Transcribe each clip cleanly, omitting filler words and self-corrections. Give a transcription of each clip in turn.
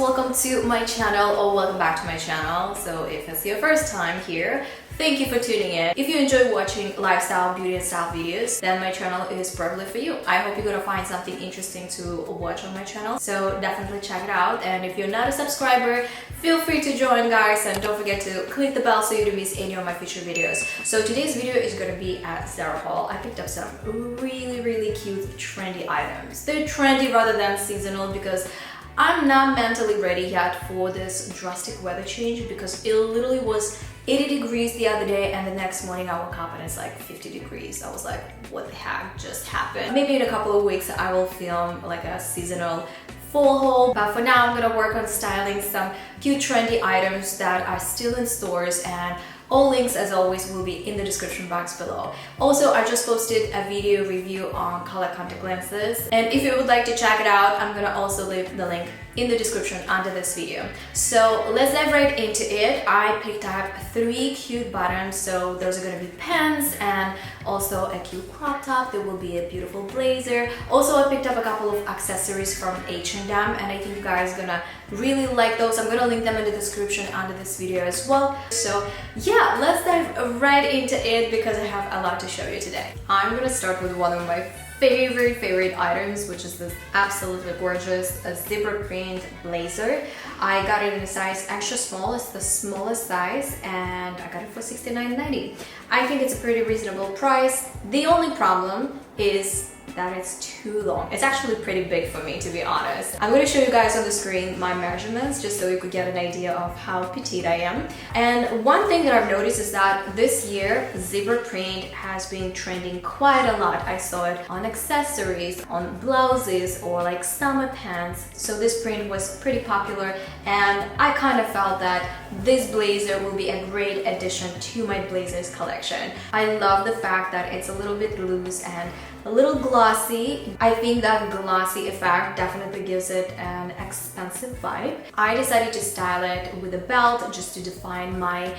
welcome to my channel, or welcome back to my channel. So if it's your first time here, thank you for tuning in. If you enjoy watching lifestyle, beauty and style videos, then my channel is probably for you. I hope you're gonna find something interesting to watch on my channel, so definitely check it out. And if you're not a subscriber, feel free to join, guys, and don't forget to click the bell so you don't miss any of my future videos. So today's video is gonna be at Zara haul. I picked up some really cute trendy items. They're trendy rather than seasonal because I'm not mentally ready yet for this drastic weather change, because it literally was 80 degrees the other day and the next morning I woke up and it's like 50 degrees. I was like, what the heck just happened? Maybe in a couple of weeks I will film like a seasonal fall haul, but for now I'm gonna work on styling some cute trendy items that are still in stores, and all links, as always, will be in the description box below. Also, I just posted a video review on color contact lenses, and if you would like to check it out, I'm gonna also leave the link in the description under this video. So let's dive right into it. I picked up 3 cute bottoms, so those are gonna be pants and also a cute crop top. There will be a beautiful blazer. Also, I picked up a couple of accessories from H&M, and I think you guys are gonna really like those. I'm gonna link them in the description under this video as well. So yeah, let's dive right into it because I have a lot to show you today. I'm gonna start with one of my favorite items, which is this absolutely gorgeous zebra print blazer. I got it in a size extra small. It's the smallest size, and I got it for $69.90. I think it's a pretty reasonable price. The only problem is that it's too long. It's actually pretty big for me, to be honest. I'm going to show you guys on the screen my measurements just so you could get an idea of how petite I am. And one thing that I've noticed is that this year zebra print has been trending quite a lot. I saw it on accessories, on blouses, or like summer pants. So this print was pretty popular, and I kind of felt that this blazer will be a great addition to my blazers collection. I love the fact that it's a little bit loose and a little glossy. I think that glossy effect definitely gives it an expensive vibe. I decided to style it with a belt just to define my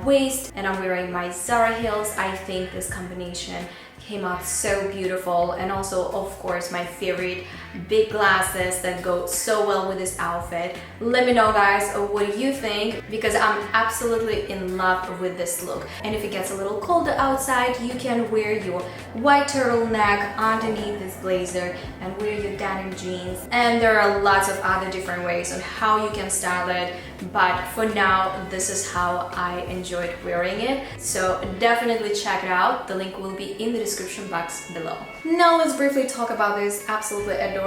waist, and I'm wearing my Zara heels. I think this combination came out so beautiful, and also of course my favorite big glasses that go so well with this outfit. Let me know, guys, what do you think, because I'm absolutely in love with this look. And if it gets a little colder outside, you can wear your white turtleneck underneath this blazer and wear your denim jeans. And there are lots of other different ways on how you can style it, but for now this is how I enjoyed wearing it. So definitely check it out. The link will be in the description box below. Now let's briefly talk about this absolutely adorable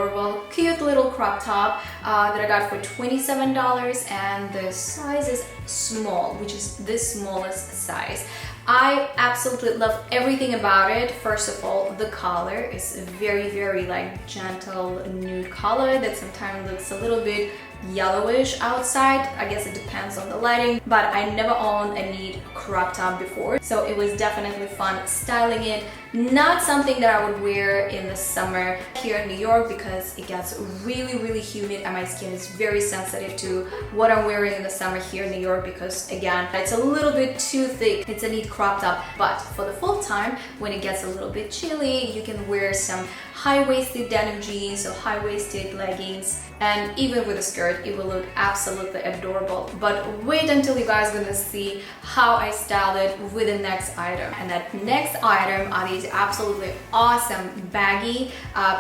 cute little crop top that I got for $27, and the size is small, which is the smallest size. I absolutely love everything about it. First of all, the color is a very like gentle nude color that sometimes looks a little bit yellowish outside. I guess it depends on the lighting, but I never owned a neat crop top before, so it was definitely fun styling it. Not something that I would wear in the summer here in New York because it gets really humid and my skin is very sensitive to what I'm wearing in the summer here in New York, because again, it's a little bit too thick. It's a neat crop top, but for the fall time when it gets a little bit chilly, you can wear some high-waisted denim jeans or high-waisted leggings, and even with a skirt it will look absolutely adorable. But wait until you guys are gonna see how I style it with the next item. And that next item are these absolutely awesome baggy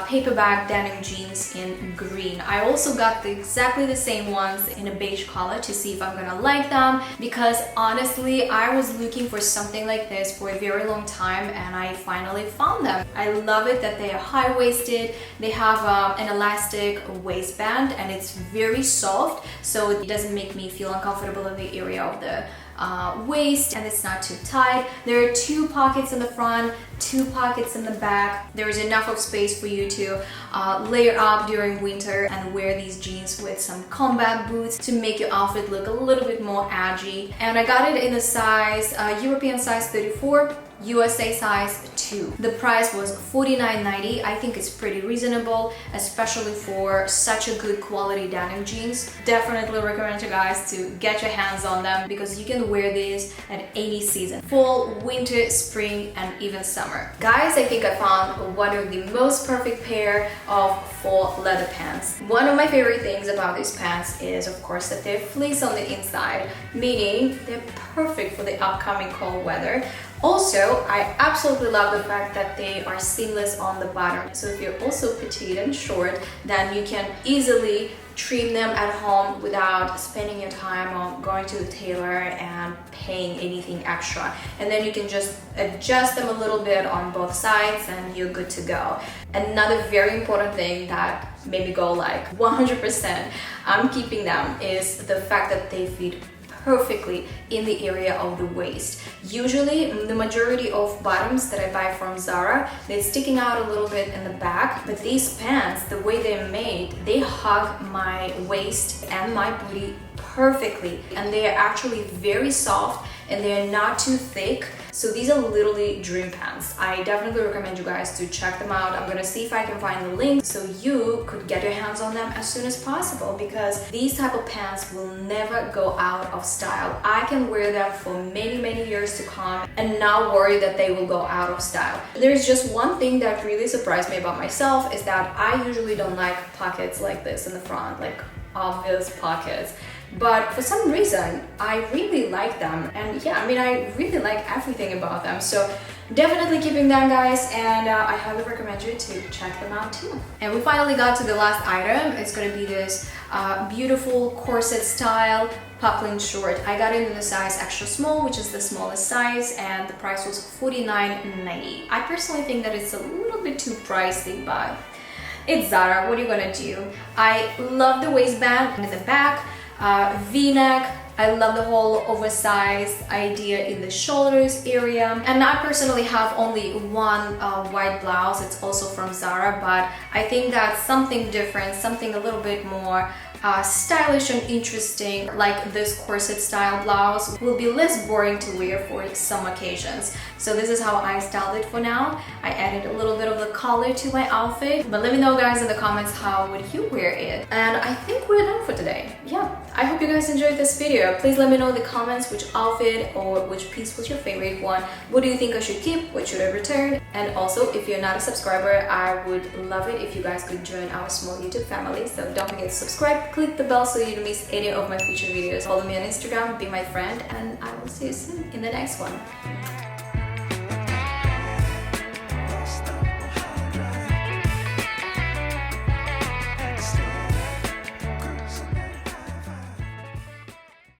paperback denim jeans in green. I also got exactly the same ones in a beige color to see if I'm gonna like them, because honestly I was looking for something like this for a very long time and I finally found them. I love it that they are high-waisted. They have an elastic waistband and it's very soft, so it doesn't make me feel uncomfortable in the area of the waist, and it's not too tight. There are 2 pockets in the front, 2 pockets in the back. There is enough of space for you to layer up during winter and wear these jeans with some combat boots to make your outfit look a little bit more edgy. And I got it in the size European size 34. USA size 2. The price was $49.90. I think it's pretty reasonable, especially for such a good quality denim jeans. Definitely recommend you guys to get your hands on them because you can wear these at any season. Fall, winter, spring, and even summer. Guys, I think I found one of the most perfect pair of faux leather pants. One of my favorite things about these pants is, of course, that they're fleece on the inside, meaning they're perfect for the upcoming cold weather. Also, I absolutely love the fact that they are seamless on the bottom. So if you're also petite and short, then you can easily trim them at home without spending your time on going to the tailor and paying anything extra. And then you can just adjust them a little bit on both sides and you're good to go. Another very important thing that made me go like 100%, I'm keeping them, is the fact that they fit perfectly in the area of the waist. Usually, the majority of bottoms that I buy from Zara, they're sticking out a little bit in the back, but these pants, the way they're made, they hug my waist and my booty perfectly, and they are actually very soft and they're not too thick. So these are literally dream pants. I definitely recommend you guys to check them out. I'm gonna see if I can find the link so you could get your hands on them as soon as possible, because these type of pants will never go out of style. I can wear them for many years to come and not worry that they will go out of style. There's just one thing that really surprised me about myself, is that I usually don't like pockets like this in the front, like obvious pockets. But for some reason, I really like them, and yeah, I mean, I really like everything about them. So definitely keeping them, guys, and I highly recommend you to check them out too. And we finally got to the last item. It's gonna be this beautiful corset style Poplin short. I got it in the size extra small, which is the smallest size, and the price was $49.90. I personally think that it's a little bit too pricey, but it's Zara, what are you gonna do? I love the waistband in the back, V-neck. I love the whole oversized idea in the shoulders area. And I personally have only one white blouse. It's also from Zara, but I think that's something different, something a little bit more stylish and interesting, like this corset style blouse will be less boring to wear for some occasions. So this is how I styled it for now. I added a little bit of the color to my outfit, but let me know, guys, in the comments, how would you wear it? And I think we're done for today. Yeah, I hope you guys enjoyed this video. Please let me know in the comments which outfit or which piece was your favorite one. What do you think I should keep? What should I return? And also, if you're not a subscriber, I would love it if you guys could join our small YouTube family. So don't forget to subscribe, click the bell so you don't miss any of my future videos. Follow me on Instagram, be my friend, and I will see you soon in the next one.